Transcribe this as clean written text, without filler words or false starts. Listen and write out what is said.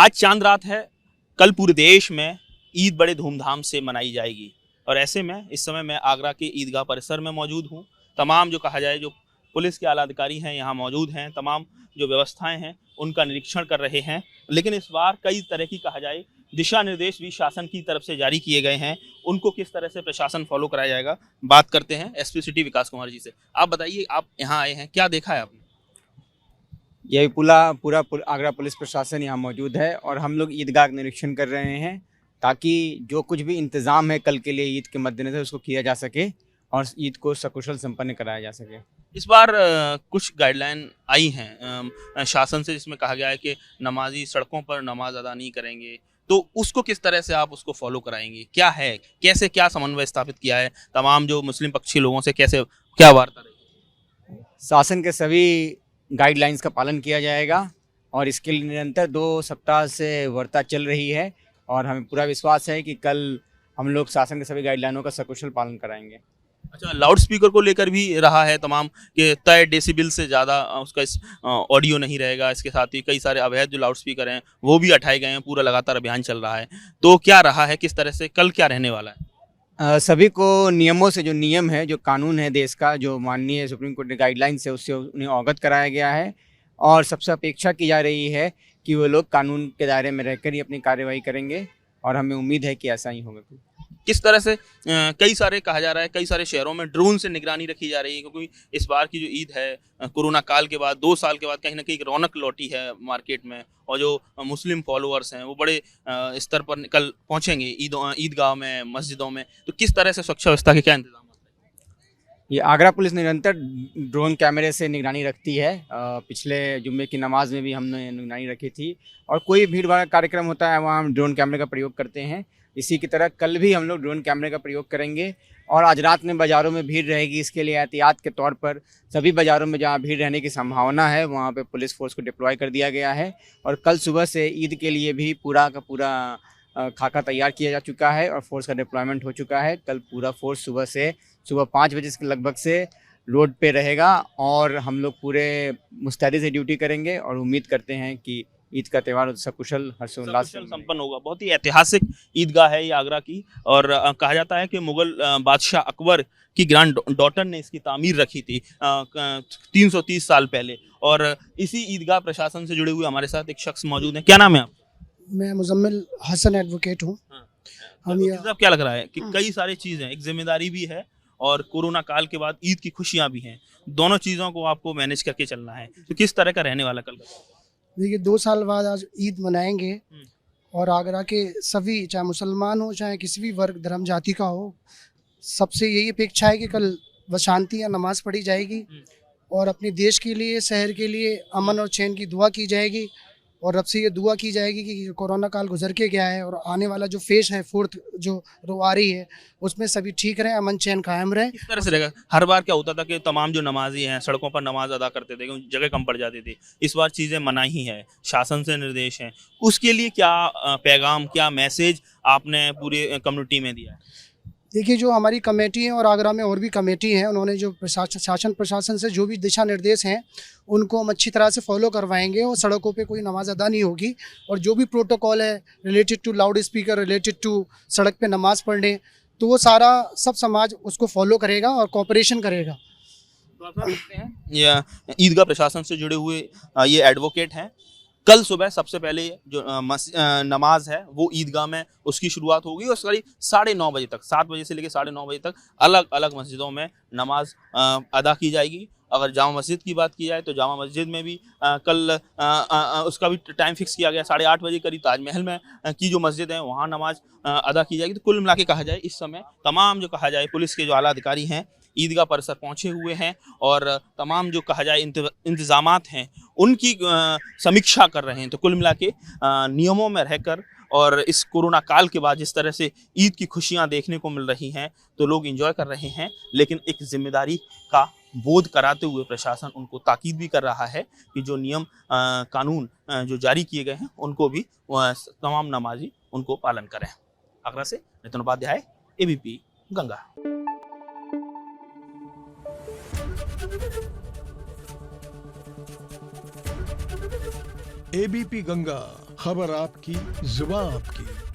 आज चांद रात है, कल पूरे देश में ईद बड़े धूमधाम से मनाई जाएगी और ऐसे में इस समय मैं आगरा के ईदगाह परिसर में मौजूद हूँ। तमाम जो कहा जाए जो पुलिस के आला अधिकारी हैं यहाँ मौजूद हैं, तमाम जो व्यवस्थाएं हैं उनका निरीक्षण कर रहे हैं। लेकिन इस बार कई तरह की कहा जाए दिशा निर्देश भी शासन की तरफ से जारी किए गए हैं, उनको किस तरह से प्रशासन फॉलो कराया जाएगा, बात करते हैं एसपी सिटी विकास कुमार जी से। आप बताइए, आप यहाँ आए हैं, क्या देखा है आपने? यही पूरा आगरा पुलिस प्रशासन यहाँ मौजूद है और हम लोग ईदगाह का निरीक्षण कर रहे हैं ताकि जो कुछ भी इंतज़ाम है कल के लिए ईद के मद्देनज़र उसको किया जा सके और ईद को सकुशल संपन्न कराया जा सके। इस बार कुछ गाइडलाइन आई हैं शासन से, जिसमें कहा गया है कि नमाजी सड़कों पर नमाज अदा नहीं करेंगे, तो उसको किस तरह से आप उसको फॉलो कराएंगे? क्या है, कैसे क्या समन्वय स्थापित किया है तमाम जो मुस्लिम पक्षी लोगों से, कैसे क्या वार्ता रही? शासन के सभी गाइडलाइंस का पालन किया जाएगा और इसके लिए निरंतर 2 सप्ताह से वार्ता चल रही है और हमें पूरा विश्वास है कि कल हम लोग शासन के सभी गाइडलाइनों का सकुशल पालन कराएंगे। अच्छा, लाउड स्पीकर को लेकर भी रहा है तमाम कि तय डेसिबल से ज़्यादा उसका ऑडियो नहीं रहेगा। इसके साथ ही कई सारे अवैध जो लाउड स्पीकर हैं वो भी हटाए गए हैं। पूरा लगातार अभियान चल रहा है, तो क्या रहा है, किस तरह से कल क्या रहने वाला है? सभी को नियमों से, जो नियम है, जो कानून है देश का, जो माननीय सुप्रीम कोर्ट के गाइडलाइंस है, उससे उन्हें अवगत कराया गया है और सबसे अपेक्षा की जा रही है कि वो लोग कानून के दायरे में रहकर ही अपनी कार्यवाही करेंगे और हमें उम्मीद है कि ऐसा ही होगा। किस तरह से कई सारे कहा जा रहा है कई सारे शहरों में ड्रोन से निगरानी रखी जा रही है, क्योंकि इस बार की जो ईद है कोरोना काल के बाद 2 साल के बाद कहीं ना कहीं एक रौनक लौटी है मार्केट में और जो मुस्लिम फॉलोअर्स हैं वो बड़े स्तर पर कल पहुंचेंगे ईदगाह में, मस्जिदों में, तो किस तरह से सुरक्षा व्यवस्था के क्या इंतजाम? ये आगरा पुलिस निरंतर ड्रोन कैमरे से निगरानी रखती है। पिछले जुम्मे की नमाज में भी हमने निगरानी रखी थी और कोई भीड़ भाड़ कार्यक्रम होता है वहाँ हम ड्रोन कैमरे का प्रयोग करते हैं। इसी की तरह कल भी हम लोग ड्रोन कैमरे का प्रयोग करेंगे और आज रात में बाज़ारों में भीड़ रहेगी। इसके लिए एहतियात के तौर पर सभी बाज़ारों में जहाँ भीड़ रहने की संभावना है वहाँ पे पुलिस फोर्स को डिप्लॉय कर दिया गया है और कल सुबह से ईद के लिए भी पूरा का पूरा खाका तैयार किया जा चुका है और फोर्स का डिप्लॉयमेंट हो चुका है। कल पूरा फोर्स सुबह 5 बजे के लगभग से रोड पे रहेगा और हम लोग पूरे मुस्तैदी से ड्यूटी करेंगे और उम्मीद करते हैं कि ईद का त्यौहार सकुशल हर्षोल्लास से संपन्न होगा। बहुत ही ऐतिहासिक ईदगाह है ये आगरा की और कहा जाता है कि मुगल बादशाह अकबर की ग्रैंड डॉटर ने इसकी तामीर रखी थी 330 साल पहले। और इसी ईदगाह प्रशासन से जुड़े हुए हमारे साथ एक शख्स मौजूद है। क्या नाम है आप? मैं मुजम्मिल हसन एडवोकेट हूँ। हम साहब, क्या लग रहा है कि कई सारी चीज़ें, एक जिम्मेदारी भी है और कोरोना काल के बाद ईद की खुशियाँ भी हैं, दोनों चीज़ों को आपको मैनेज करके चलना है, तो किस तरह का रहने वाला कल का? देखिए 2 साल बाद आज ईद मनाएंगे और आगरा के सभी, चाहे मुसलमान हो चाहे किसी भी वर्ग धर्म जाति का हो, सबसे यही अपेक्षा है कि कल व शांति या नमाज पढ़ी जाएगी और अपने देश के लिए, शहर के लिए अमन और चैन की दुआ की जाएगी और रब से ये दुआ की जाएगी कि कोरोना काल गुजर के गया है और आने वाला जो फेज है, 4th जो रो आ रही है, उसमें सभी ठीक रहे, अमन चैन कायम रहे। इस तरह से रहेगा। हर बार क्या होता था कि तमाम जो नमाजी हैं सड़कों पर नमाज अदा करते थे क्योंकि जगह कम पड़ जाती थी। इस बार चीज़ें मनाही हैं, शासन से निर्देश हैं, उसके लिए क्या पैगाम, क्या मैसेज आपने पूरे कम्युनिटी में दिया है? देखिए जो हमारी कमेटी है और आगरा में और भी कमेटी हैं, उन्होंने जो शासन प्रशासन से जो भी दिशा निर्देश हैं उनको हम अच्छी तरह से फॉलो करवाएंगे और सड़कों पे कोई नमाज अदा नहीं होगी और जो भी प्रोटोकॉल है related to loudspeaker, related to सड़क पे नमाज पढ़ने, तो वो सारा सब समाज उसको फॉलो करेगा और कोऑपरेशन करेगा। तो आप देखते हैं ये ईदगाह प्रशासन से जुड़े हुए ये एडवोकेट हैं। कल सुबह सबसे पहले जो नमाज है वो ईदगाह में उसकी शुरुआत होगी और करीब 9:30 बजे तक, 7 बजे से लेकर 9:30 बजे तक अलग अलग मस्जिदों में नमाज अदा की जाएगी। अगर जामा मस्जिद की बात की जाए तो जामा मस्जिद में भी कल उसका भी टाइम फिक्स किया गया, 8:30 बजे करीब ताजमहल में की जो मस्जिद है वहाँ नमाज अदा की जाएगी। तो कुल मिला के कहा जाए इस समय तमाम जो कहा जाए पुलिस के जो आला अधिकारी हैं ईदगाह परिसर पहुंचे हुए हैं और तमाम जो कहा जाए इंतजामात हैं उनकी समीक्षा कर रहे हैं। तो कुल मिला के नियमों में रहकर और इस कोरोना काल के बाद जिस तरह से ईद की खुशियां देखने को मिल रही हैं तो लोग एंजॉय कर रहे हैं, लेकिन एक जिम्मेदारी का बोध कराते हुए प्रशासन उनको ताकीद भी कर रहा है कि जो नियम कानून जो जारी किए गए हैं उनको भी तमाम नमाजी उनको पालन करें। आगरा से नितिन उपाध्याय, एबीपी गंगा। एबीपी गंगा, खबर आपकी, जुबान आपकी।